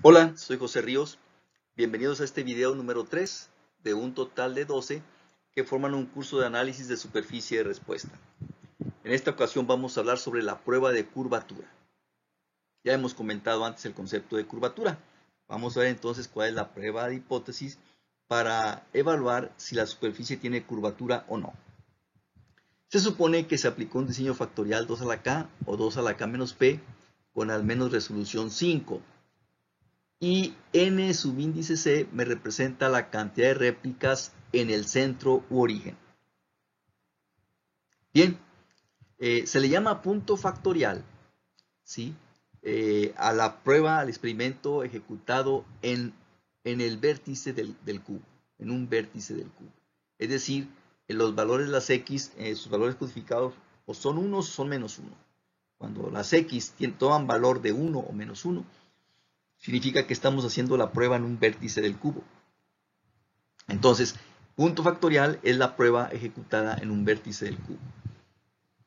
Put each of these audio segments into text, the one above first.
Hola, soy José Ríos. Bienvenidos a este video número 3 de un total de 12 que forman un curso de análisis de superficie de respuesta. En esta ocasión vamos a hablar sobre la prueba de curvatura. Ya hemos comentado antes el concepto de curvatura. Vamos a ver entonces cuál es la prueba de hipótesis para evaluar si la superficie tiene curvatura o no. Se supone que se aplicó un diseño factorial 2 a la k o 2 a la k menos p con al menos resolución 5. Y n subíndice c me representa la cantidad de réplicas en el centro u origen. Bien, se le llama punto factorial, ¿sí? A la prueba, al experimento ejecutado en el vértice del cubo, en un vértice del cubo. Es decir, los valores de las x, sus valores codificados, o son unos o son menos 1. Cuando las x toman valor de 1 o menos 1, significa que estamos haciendo la prueba en un vértice del cubo. Entonces, punto factorial es la prueba ejecutada en un vértice del cubo.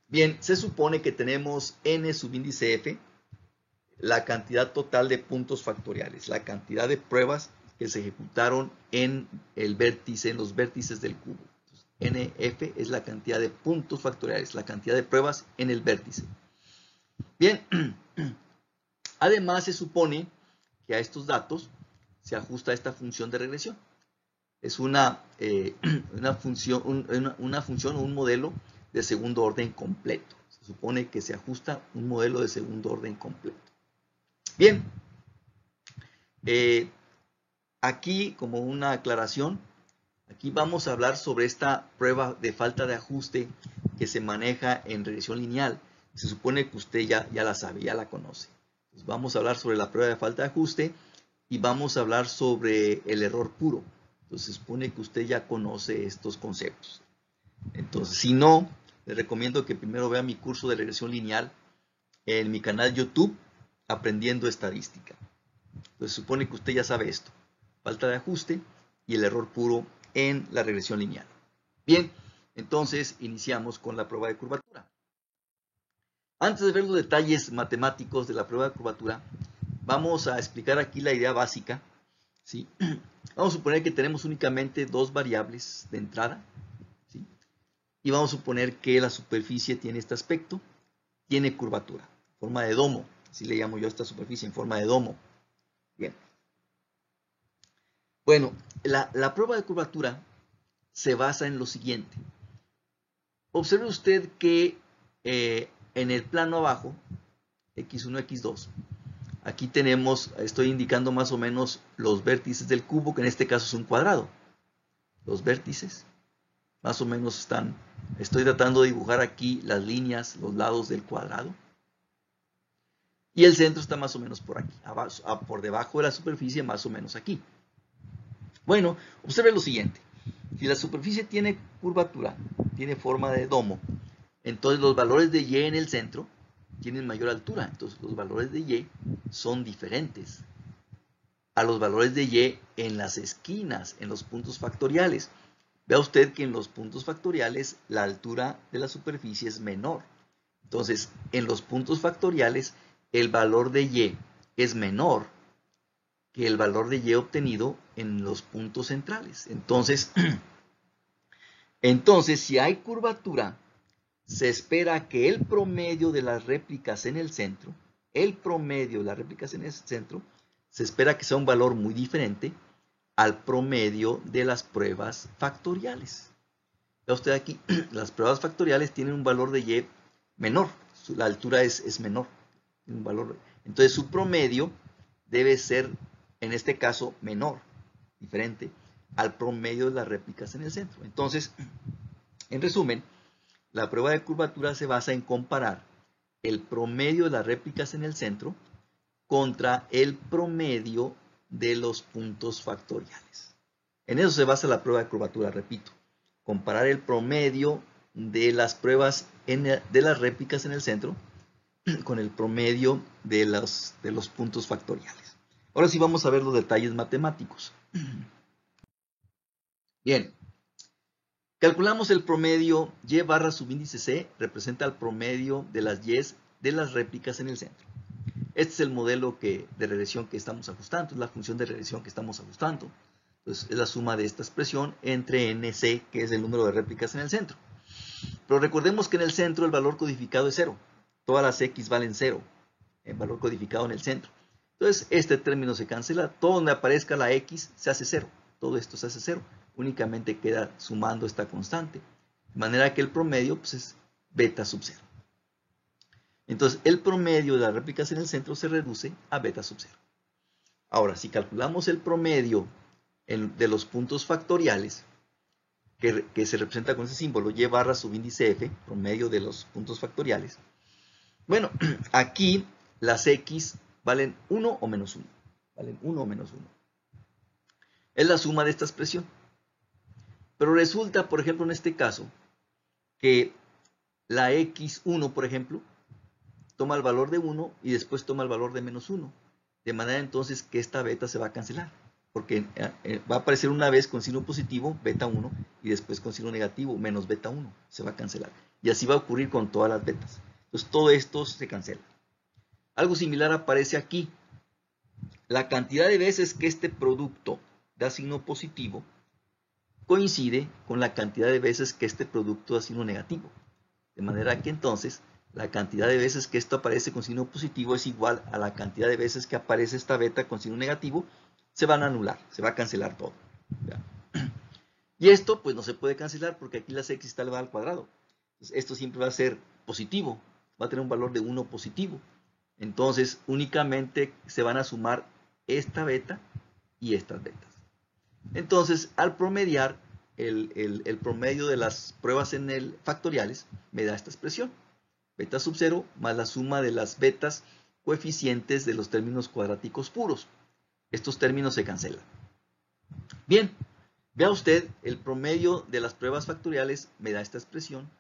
Bien, se supone que tenemos n subíndice f, la cantidad total de puntos factoriales, la cantidad de pruebas que se ejecutaron en el vértice, en los vértices del cubo. Entonces, nf es la cantidad de puntos factoriales, la cantidad de pruebas en el vértice. Bien, además se supone que a estos datos se ajusta esta función de regresión. Es una función o un modelo de segundo orden completo. Se supone que se ajusta un modelo de segundo orden completo. Bien, aquí como una aclaración, aquí vamos a hablar sobre esta prueba de falta de ajuste que se maneja en regresión lineal. Se supone que usted ya la sabe, ya la conoce. Entonces vamos a hablar sobre la prueba de falta de ajuste y vamos a hablar sobre el error puro. Entonces se supone que usted ya conoce estos conceptos. Entonces, si no, le recomiendo que primero vea mi curso de regresión lineal en mi canal YouTube, Aprendiendo Estadística. Entonces se supone que usted ya sabe esto. Falta de ajuste y el error puro en la regresión lineal. Bien, entonces iniciamos con la prueba de curvatura. Antes de ver los detalles matemáticos de la prueba de curvatura, vamos a explicar aquí la idea básica, ¿sí? Vamos a suponer que tenemos únicamente dos variables de entrada, ¿sí? Y vamos a suponer que la superficie tiene este aspecto, tiene curvatura, forma de domo, así le llamo yo a esta superficie, en forma de domo. Bien. Bueno, la prueba de curvatura se basa en lo siguiente. Observe usted que en el plano abajo, x1, x2, aquí tenemos, estoy indicando más o menos los vértices del cubo, que en este caso es un cuadrado. Los vértices más o menos están, estoy tratando de dibujar aquí las líneas, los lados del cuadrado. Y el centro está más o menos por aquí, por debajo de la superficie, más o menos aquí. Bueno, observe lo siguiente. Si la superficie tiene curvatura, tiene forma de domo, entonces los valores de y en el centro tienen mayor altura. Entonces los valores de y son diferentes a los valores de y en las esquinas, en los puntos factoriales. Vea usted que en los puntos factoriales la altura de la superficie es menor. Entonces, en los puntos factoriales el valor de y es menor que el valor de y obtenido en los puntos centrales. Entonces, si hay curvatura, se espera que el promedio de las réplicas en el centro, se espera que sea un valor muy diferente al promedio de las pruebas factoriales. Vea usted aquí, las pruebas factoriales tienen un valor de y menor, la altura es menor, tiene un valor, entonces su promedio debe ser, en este caso, menor, diferente al promedio de las réplicas en el centro. Entonces, en resumen, la prueba de curvatura se basa en comparar el promedio de las réplicas en el centro contra el promedio de los puntos factoriales. En eso se basa la prueba de curvatura, repito. Comparar el promedio de las pruebas de las réplicas en el centro con el promedio de los puntos factoriales. Ahora sí vamos a ver los detalles matemáticos. Bien. Calculamos el promedio y barra subíndice c representa el promedio de las y de las réplicas en el centro. Este es el modelo de regresión que estamos ajustando, es la función de regresión que estamos ajustando. Entonces, es la suma de esta expresión entre NC, que es el número de réplicas en el centro. Pero recordemos que en el centro el valor codificado es 0. Todas las X valen 0, el valor codificado en el centro. Entonces, este término se cancela. Todo donde aparezca la X se hace 0. Todo esto se hace 0. Únicamente queda sumando esta constante. De manera que el promedio pues, es beta sub 0. Entonces, el promedio de las réplicas en el centro se reduce a beta sub 0. Ahora, si calculamos el promedio de los puntos factoriales, que se representa con ese símbolo, y barra subíndice f, promedio de los puntos factoriales, bueno, aquí las x valen 1 o menos 1. Valen 1 o menos 1. Es la suma de esta expresión. Pero resulta, por ejemplo, en este caso, que la x1, por ejemplo, toma el valor de 1 y después toma el valor de menos 1. De manera entonces que esta beta se va a cancelar. Porque va a aparecer una vez con signo positivo, beta 1, y después con signo negativo, menos beta 1. Se va a cancelar. Y así va a ocurrir con todas las betas. Entonces todo esto se cancela. Algo similar aparece aquí. La cantidad de veces que este producto da signo positivo coincide con la cantidad de veces que este producto da signo negativo. De manera que entonces la cantidad de veces que esto aparece con signo positivo es igual a la cantidad de veces que aparece esta beta con signo negativo. Se van a anular, se va a cancelar todo. Y esto pues no se puede cancelar porque aquí las x está elevada al cuadrado. Entonces, esto siempre va a ser positivo, va a tener un valor de 1 positivo. Entonces únicamente se van a sumar esta beta y estas betas. Entonces al promediar el promedio de las pruebas en el factoriales me da esta expresión. Beta sub 0 más la suma de las betas coeficientes de los términos cuadráticos puros. Estos términos se cancelan. Bien, vea usted, el promedio de las pruebas factoriales me da esta expresión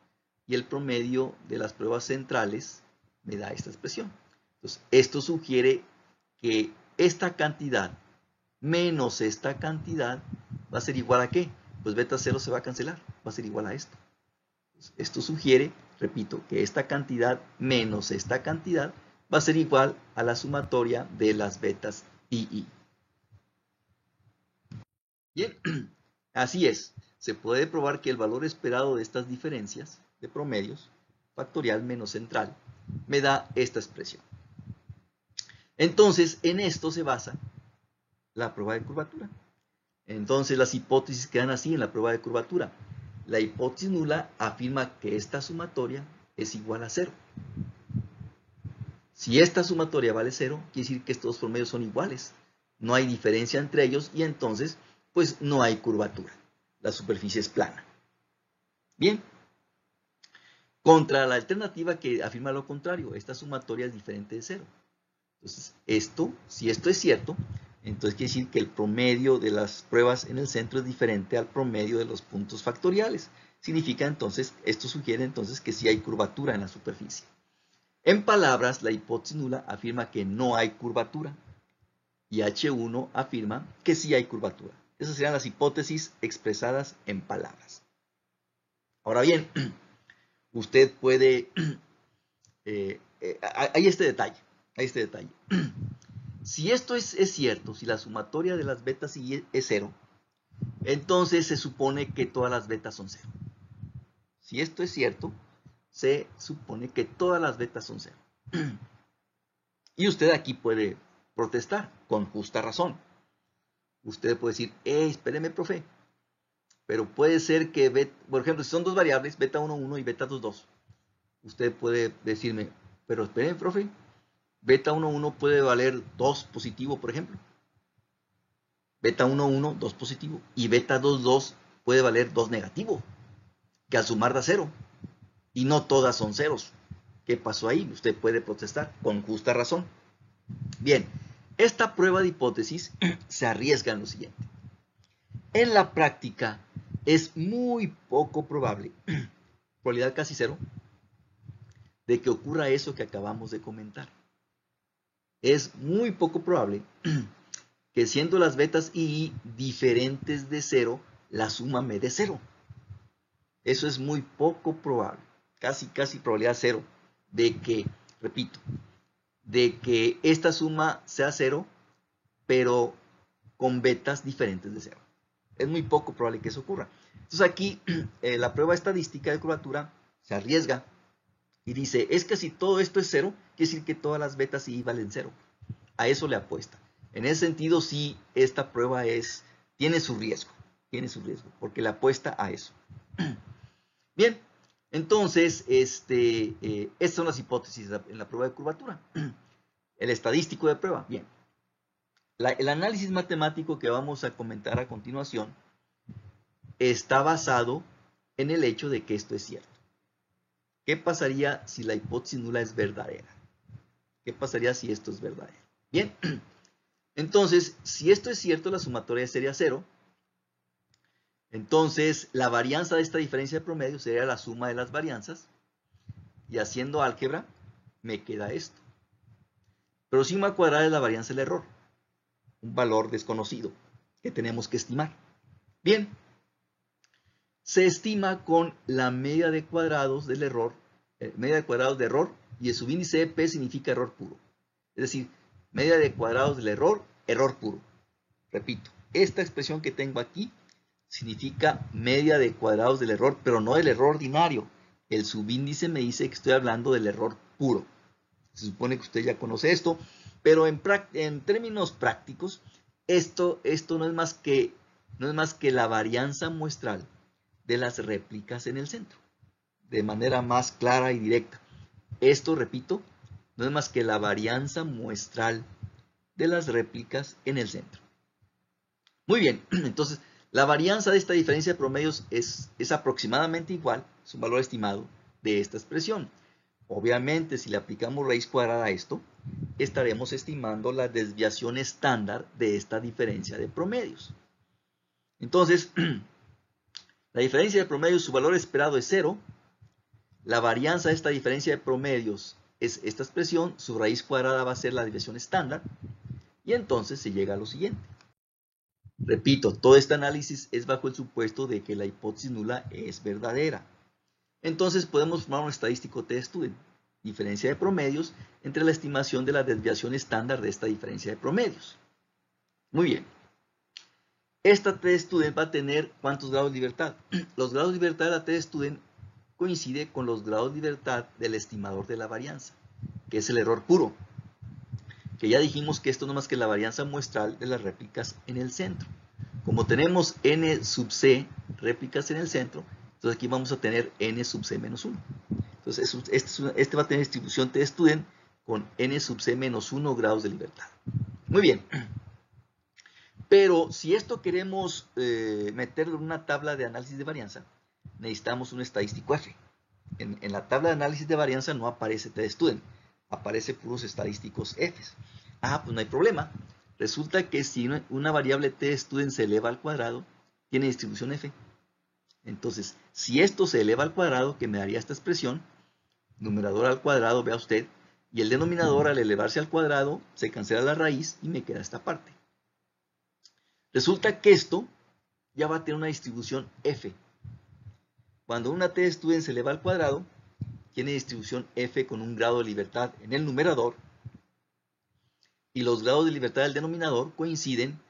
y el promedio de las pruebas centrales me da esta expresión. Entonces, esto sugiere que esta cantidad menos esta cantidad va a ser igual a ¿qué? Pues beta 0 se va a cancelar, va a ser igual a esto. Entonces, esto sugiere, repito, que esta cantidad menos esta cantidad va a ser igual a la sumatoria de las betas II. Bien, así es. Se puede probar que el valor esperado de estas diferencias de promedios, factorial menos central, me da esta expresión. Entonces, en esto se basa la prueba de curvatura. Entonces, las hipótesis quedan así en la prueba de curvatura. La hipótesis nula afirma que esta sumatoria es igual a 0. Si esta sumatoria vale 0, quiere decir que estos promedios son iguales. No hay diferencia entre ellos y entonces pues no hay curvatura. La superficie es plana. Bien. Contra la alternativa que afirma lo contrario, esta sumatoria es diferente de 0. Entonces, si esto es cierto, entonces quiere decir que el promedio de las pruebas en el centro es diferente al promedio de los puntos factoriales. Significa entonces, esto sugiere entonces que sí hay curvatura en la superficie. En palabras, la hipótesis nula afirma que no hay curvatura y H1 afirma que sí hay curvatura. Esas serían las hipótesis expresadas en palabras. Ahora bien, usted puede... hay este detalle. Si esto es cierto, si la sumatoria de las betas es 0, entonces se supone que todas las betas son 0. Si esto es cierto, se supone que todas las betas son 0. Y usted aquí puede protestar con justa razón. Usted puede decir, espéreme, profe, pero puede ser que, por ejemplo, si son dos variables, beta 1, 1 y beta 2, 2, usted puede decirme, pero espéreme, profe, beta 1, 1 puede valer 2 positivo, por ejemplo. Beta 1, 1, 2 positivo. Y beta 2, 2 puede valer 2 negativo, que al sumar da 0. Y no todas son ceros. ¿Qué pasó ahí? Usted puede protestar con justa razón. Bien, esta prueba de hipótesis se arriesga en lo siguiente. En la práctica es muy poco probable, probabilidad casi 0, de que ocurra eso que acabamos de comentar. Es muy poco probable que siendo las betas II diferentes de 0, la suma me dé 0. Eso es muy poco probable, casi probabilidad 0, de que, repito, de que esta suma sea 0, pero con betas diferentes de 0. Es muy poco probable que eso ocurra. Entonces aquí la prueba estadística de curvatura se arriesga y dice, es que si todo esto es 0, quiere decir que todas las betas y valen 0. A eso le apuesta. En ese sentido, sí, esta prueba tiene su riesgo, porque le apuesta a eso. Bien, entonces, estas son las hipótesis en la prueba de curvatura. El estadístico de prueba, bien. El análisis matemático que vamos a comentar a continuación está basado en el hecho de que esto es cierto. ¿Qué pasaría si la hipótesis nula es verdadera? ¿Qué pasaría si esto es verdadero? Bien, entonces, si esto es cierto, la sumatoria sería 0. Entonces, la varianza de esta diferencia de promedio sería la suma de las varianzas. Y haciendo álgebra, me queda esto. Pero sigma cuadrada es la varianza del error. Un valor desconocido que tenemos que estimar. Bien, se estima con la media de cuadrados del error, media de cuadrados de error, y el subíndice de P significa error puro. Es decir, media de cuadrados del error, error puro. Repito, esta expresión que tengo aquí significa media de cuadrados del error, pero no del error ordinario. El subíndice me dice que estoy hablando del error puro. Se supone que usted ya conoce esto, pero en términos prácticos, esto no es más que la varianza muestral de las réplicas en el centro, de manera más clara y directa. Esto, repito, no es más que la varianza muestral de las réplicas en el centro. Muy bien, entonces la varianza de esta diferencia de promedios es aproximadamente igual, es un valor estimado de esta expresión. Obviamente, si le aplicamos raíz cuadrada a esto, estaremos estimando la desviación estándar de esta diferencia de promedios. Entonces, la diferencia de promedios, su valor esperado es 0. La varianza de esta diferencia de promedios es esta expresión, su raíz cuadrada va a ser la desviación estándar, y entonces se llega a lo siguiente. Repito, todo este análisis es bajo el supuesto de que la hipótesis nula es verdadera. Entonces podemos formar un estadístico t-student, diferencia de promedios, entre la estimación de la desviación estándar de esta diferencia de promedios. Muy bien. Esta t-student va a tener ¿cuántos grados de libertad? Los grados de libertad de la t-student coincide con los grados de libertad del estimador de la varianza, que es el error puro. Que ya dijimos que esto no es más que la varianza muestral de las réplicas en el centro. Como tenemos n sub c réplicas en el centro, entonces aquí vamos a tener n sub c menos 1. Entonces este va a tener distribución t-student con n sub c menos 1 grados de libertad. Muy bien. Pero si esto queremos meterlo en una tabla de análisis de varianza, necesitamos un estadístico F. En la tabla de análisis de varianza no aparece t-student, aparece puros estadísticos F. Pues no hay problema. Resulta que si una variable t-student se eleva al cuadrado, tiene distribución F. Entonces, si esto se eleva al cuadrado, que me daría esta expresión, numerador al cuadrado, vea usted, y el denominador al elevarse al cuadrado, se cancela la raíz y me queda esta parte. Resulta que esto ya va a tener una distribución F. Cuando una t-student se eleva al cuadrado, tiene distribución F con un grado de libertad en el numerador, y los grados de libertad del denominador coinciden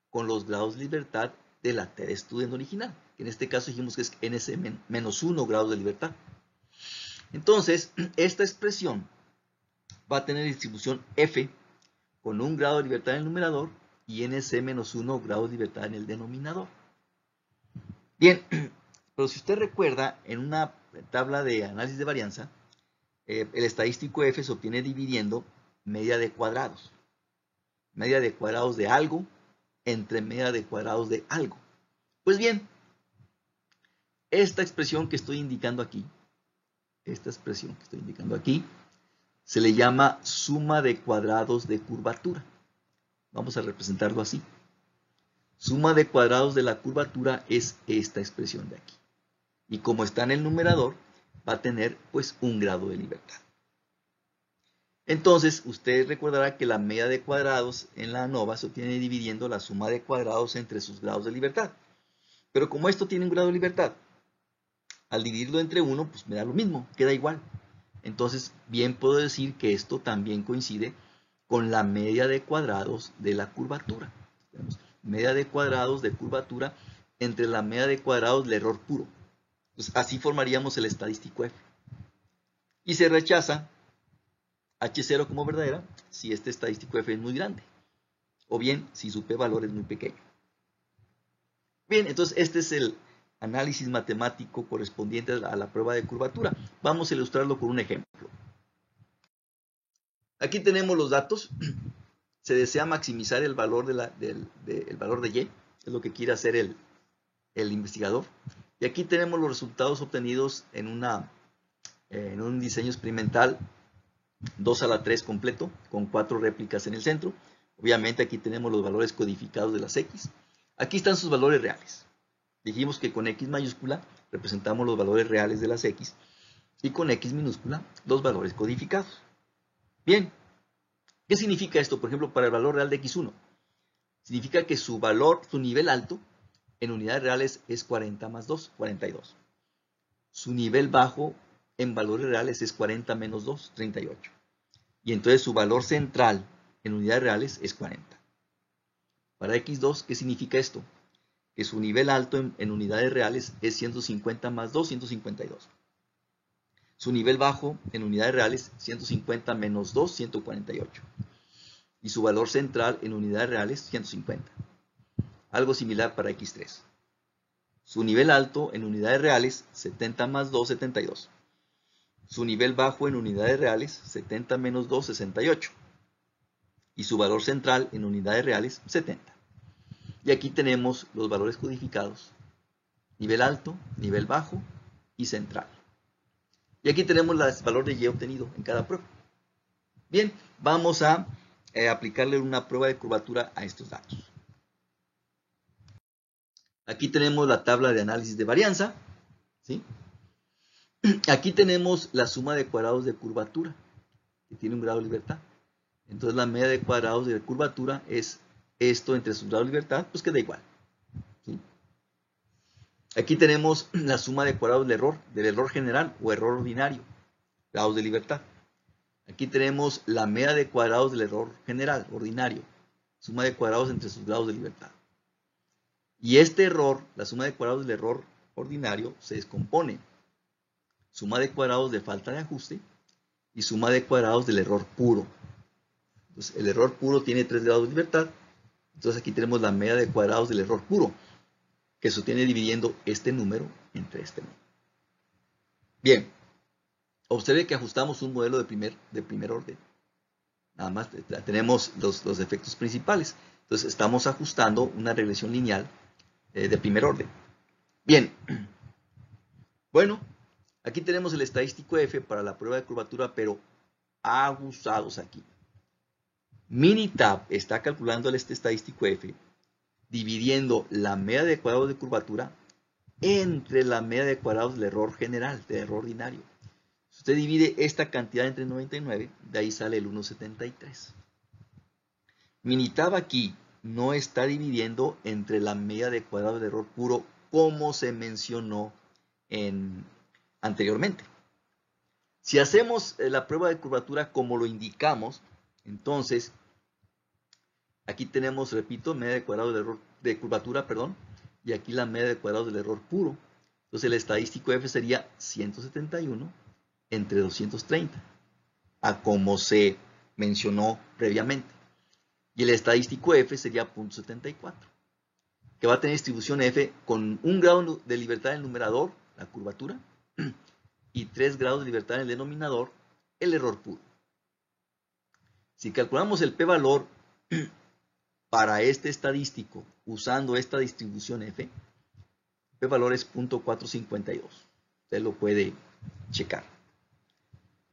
con los grados de libertad de la t-student original, que en este caso dijimos que es ns-1 grados de libertad. Entonces, esta expresión va a tener distribución F con un grado de libertad en el numerador y ns-1 grados de libertad en el denominador. Bien, pero si usted recuerda, en una tabla de análisis de varianza, el estadístico F se obtiene dividiendo media de cuadrados. Media de cuadrados de algo entre media de cuadrados de algo. Pues bien, esta expresión que estoy indicando aquí, se le llama suma de cuadrados de curvatura. Vamos a representarlo así. Suma de cuadrados de la curvatura es esta expresión de aquí. Y como está en el numerador, va a tener pues un grado de libertad. Entonces, usted recordará que la media de cuadrados en la ANOVA se obtiene dividiendo la suma de cuadrados entre sus grados de libertad. Pero como esto tiene un grado de libertad, al dividirlo entre 1, pues me da lo mismo, queda igual. Entonces, bien puedo decir que esto también coincide con la media de cuadrados de la curvatura. Tenemos media de cuadrados de curvatura entre la media de cuadrados del error puro. Entonces, así formaríamos el estadístico F. Y se rechaza H0 como verdadera si este estadístico F es muy grande, o bien si su p-valor es muy pequeño. Bien, entonces este es el análisis matemático correspondiente a la prueba de curvatura. Vamos a ilustrarlo con un ejemplo. Aquí tenemos los datos. Se desea maximizar el valor el valor de Y, es lo que quiere hacer el investigador. Y aquí tenemos los resultados obtenidos en un diseño experimental 2 a la 3 completo, con 4 réplicas en el centro. Obviamente aquí tenemos los valores codificados de las X. Aquí están sus valores reales. Dijimos que con X mayúscula representamos los valores reales de las X y con X minúscula los valores codificados. Bien, ¿qué significa esto? Por ejemplo, para el valor real de X1. Significa que su valor, su nivel alto, en unidades reales es 40 más 2, 42. Su nivel bajo en valores reales es 40 menos 2, 38. Y entonces su valor central en unidades reales es 40. Para X2, ¿qué significa esto? Que su nivel alto en unidades reales es 150 más 2, 152. Su nivel bajo en unidades reales, 150 menos 2, 148. Y su valor central en unidades reales, 150. Algo similar para X3. Su nivel alto en unidades reales, 70 más 2, 72. Su nivel bajo en unidades reales, 70 menos 2, 68. Y su valor central en unidades reales, 70. Y aquí tenemos los valores codificados. Nivel alto, nivel bajo y central. Y aquí tenemos el valor de Y obtenido en cada prueba. Bien, vamos a aplicarle una prueba de curvatura a estos datos. Aquí tenemos la tabla de análisis de varianza, ¿sí? Aquí tenemos la suma de cuadrados de curvatura, que tiene un grado de libertad. Entonces la media de cuadrados de curvatura es esto entre sus grados de libertad, pues queda igual, ¿sí? Aquí tenemos la suma de cuadrados del error general o error ordinario, grados de libertad. Aquí tenemos la media de cuadrados del error general, ordinario, suma de cuadrados entre sus grados de libertad. Y este error, la suma de cuadrados del error ordinario, se descompone. Suma de cuadrados de falta de ajuste y suma de cuadrados del error puro. Entonces, el error puro tiene 3 grados de libertad. Entonces, aquí tenemos la media de cuadrados del error puro, que se obtiene dividiendo este número entre este número. Bien, observe que ajustamos un modelo de primer orden. Nada más tenemos los efectos principales. Entonces, estamos ajustando una regresión lineal de primer orden. Bien, bueno, aquí tenemos el estadístico F para la prueba de curvatura, pero abusados aquí. Minitab está calculando este estadístico F dividiendo la media de cuadrados de curvatura entre la media de cuadrados del error general, del error ordinario. Si usted divide esta cantidad entre 99, de ahí sale el 1,73. Minitab aquí no está dividiendo entre la media de cuadrados del error puro como se mencionó anteriormente. Si hacemos la prueba de curvatura como lo indicamos, entonces aquí tenemos, repito, media de cuadrados de curvatura, y aquí la media de cuadrados del error puro. Entonces el estadístico F sería 171 entre 230, a como se mencionó previamente. Y el estadístico F sería 0.74, que va a tener distribución F con 1 grado de libertad en el numerador, la curvatura, y 3 grados de libertad en el denominador, el error puro. Si calculamos el p-valor para este estadístico usando esta distribución F, el p-valor es 0.452. Usted lo puede checar.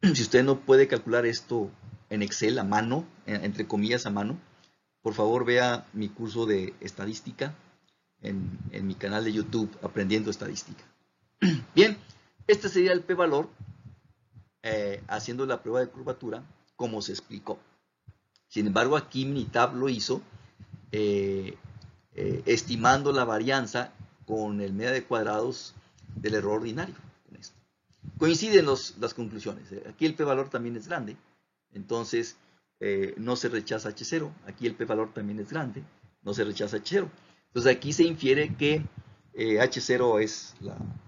Si usted no puede calcular esto en Excel a mano, entre comillas a mano, por favor vea mi curso de estadística en mi canal de YouTube, Aprendiendo Estadística. Bien, este sería el p-valor haciendo la prueba de curvatura como se explicó. Sin embargo, aquí Minitab lo hizo estimando la varianza con el media de cuadrados del error ordinario. coinciden las conclusiones. Aquí el p-valor también es grande, entonces no se rechaza H0. Aquí el p-valor también es grande, no se rechaza H0. Entonces aquí se infiere que H0 es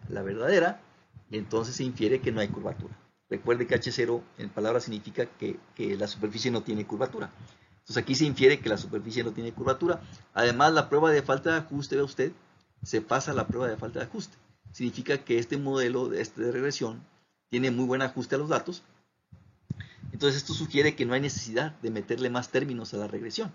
la verdadera, y entonces se infiere que no hay curvatura. Recuerde que H0 en palabras significa que la superficie no tiene curvatura. Entonces aquí se infiere que la superficie no tiene curvatura. Además, la prueba de falta de ajuste, ve usted, se pasa a la prueba de falta de ajuste. Significa que este modelo de regresión tiene muy buen ajuste a los datos. Entonces esto sugiere que no hay necesidad de meterle más términos a la regresión.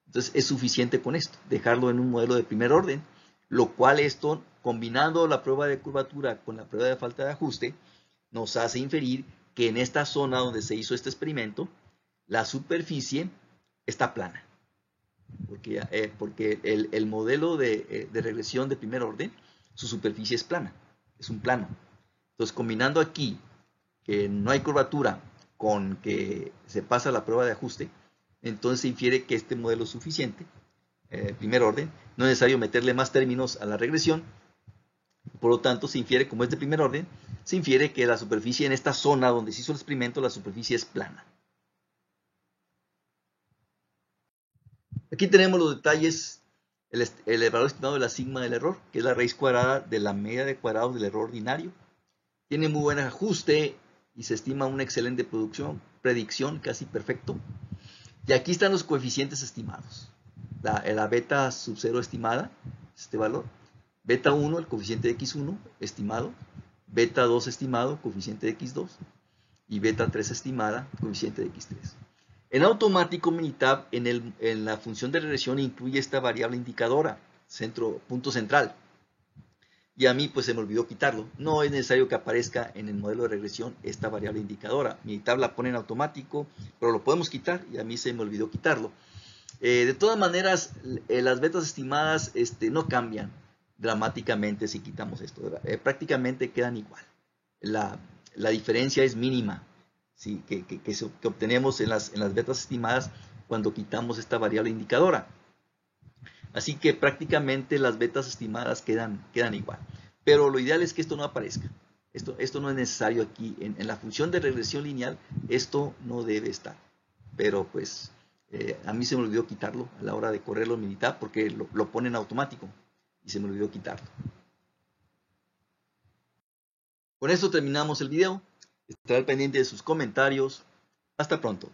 Entonces es suficiente con esto, dejarlo en un modelo de primer orden, lo cual esto, combinando la prueba de curvatura con la prueba de falta de ajuste, nos hace inferir que en esta zona donde se hizo este experimento, la superficie está plana. Porque el modelo de regresión de primer orden, su superficie es plana, es un plano. Entonces, combinando aquí que no hay curvatura con que se pasa la prueba de ajuste, entonces se infiere que este modelo es suficiente, primer orden, no es necesario meterle más términos a la regresión, por lo tanto se infiere, como es de primer orden, se infiere que la superficie en esta zona donde se hizo el experimento, la superficie es plana. Aquí tenemos los detalles, el valor estimado de la sigma del error, que es la raíz cuadrada de la media de cuadrados del error ordinario. Tiene muy buen ajuste y se estima una excelente predicción, casi perfecto. Y aquí están los coeficientes estimados. La beta sub 0 estimada, este valor. Beta 1, el coeficiente de x1 estimado. Beta 2 estimado, coeficiente de x2. Y beta 3 estimada, coeficiente de x3. En automático, Minitab en la función de regresión incluye esta variable indicadora, punto central. Y a mí pues se me olvidó quitarlo. No es necesario que aparezca en el modelo de regresión esta variable indicadora. Minitab la pone en automático, pero lo podemos quitar y a mí se me olvidó quitarlo. De todas maneras, las betas estimadas no cambian dramáticamente si quitamos esto. Prácticamente quedan igual. La diferencia es mínima, ¿sí? que obtenemos en las betas estimadas cuando quitamos esta variable indicadora. Así que prácticamente las betas estimadas quedan igual. Pero lo ideal es que esto no aparezca. Esto no es necesario aquí. En la función de regresión lineal, esto no debe estar. Pero pues a mí se me olvidó quitarlo a la hora de correrlo en Minitab porque lo pone en automático y se me olvidó quitarlo. Con esto terminamos el video. Estaré al pendiente de sus comentarios. Hasta pronto.